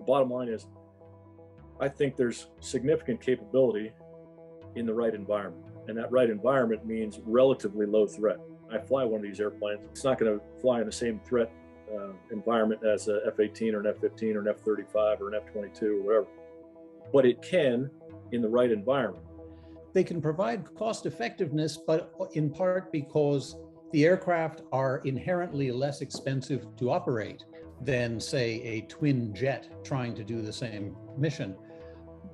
The bottom line is, I think there's significant capability in the right environment. And that right environment means relatively low threat. I fly one of these airplanes. It's not going to fly in the same threat environment as a F-18 or an F-15 or an F-35 or an F-22 or whatever. But it can in the right environment. They can provide cost effectiveness, but in part because the aircraft are inherently less expensive to operate than, say, a twin jet trying to do the same mission,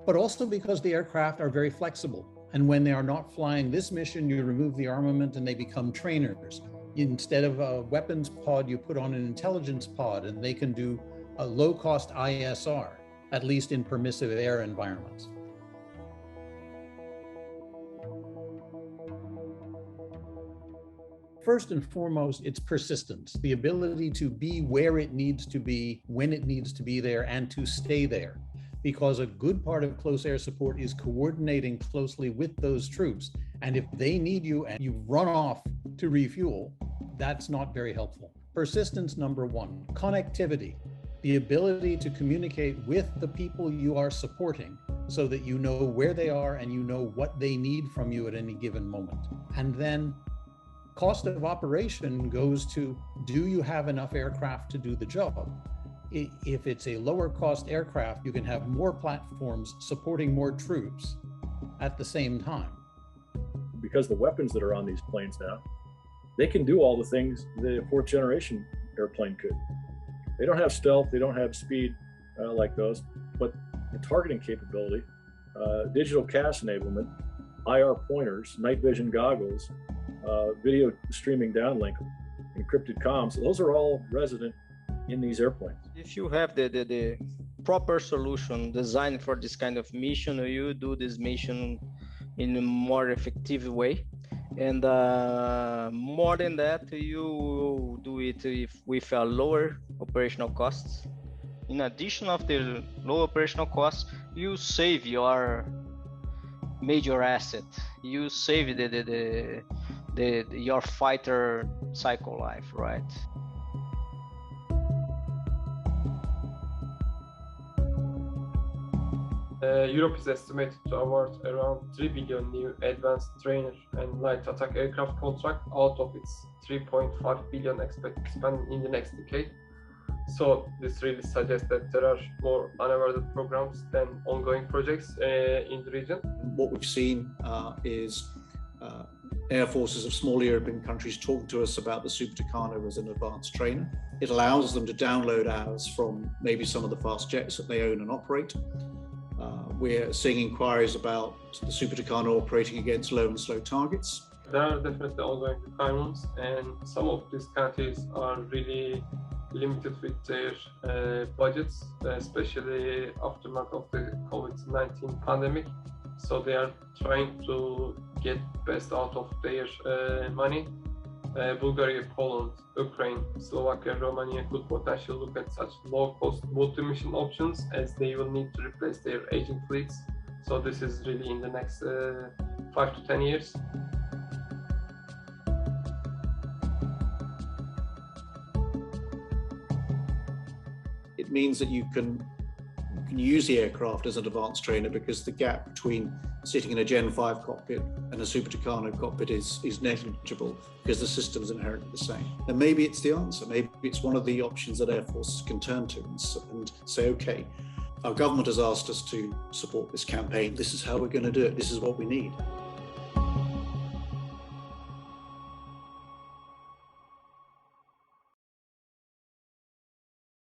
but also because the aircraft are very flexible. And when they are not flying this mission, you remove the armament and they become trainers. Instead of a weapons pod, you put on an intelligence pod, and they can do a low-cost ISR, at least in permissive air environments. First and foremost, it's persistence, the ability to be where it needs to be, when it needs to be there, and to stay there. Because a good part of close air support is coordinating closely with those troops. And if they need you and you run off to refuel, that's not very helpful. Persistence, number one. Connectivity, the ability to communicate with the people you are supporting so that you know where they are and you know what they need from you at any given moment. And then cost of operation goes to, do you have enough aircraft to do the job? If it's a lower cost aircraft, you can have more platforms supporting more troops at the same time. Because the weapons that are on these planes now, they can do all the things the fourth generation airplane could. They don't have stealth, they don't have speed like those, but the targeting capability, digital CAS enablement, IR pointers, night vision goggles, video streaming downlink, encrypted comms, those are all resident in these airplanes. If you have the proper solution designed for this kind of mission, you do this mission in a more effective way. And more than that, you do it with a lower operational costs. In addition of the low operational costs, you save your major asset. You save your fighter cycle life, right? Europe is estimated to award around 3 billion new advanced trainer and light attack aircraft contract out of its 3.5 billion expected spending in the next decade. So this really suggests that there are more unawarded programs than ongoing projects in the region. What we've seen is air forces of small European countries talk to us about the Super Tucano as an advanced trainer. It allows them to download hours from maybe some of the fast jets that they own and operate. We're seeing inquiries about the Super Tucano operating against low and slow targets. There are definitely ongoing requirements, and some of these countries are really limited with their budgets, especially aftermath of the COVID-19 pandemic. So they are trying to get best out of their money. Bulgaria, Poland, Ukraine, Slovakia, Romania could potentially look at such low-cost multi-mission options, as they will need to replace their aging fleets. So this is really in the next 5 to 10 years. It means that you can use the aircraft as an advanced trainer, because the gap between sitting in a Gen 5 cockpit and a Super Tucano cockpit is negligible, because the system's inherently the same. And maybe it's the answer. Maybe it's one of the options that air forces can turn to and say, okay, our government has asked us to support this campaign. This is how we're going to do it. This is what we need.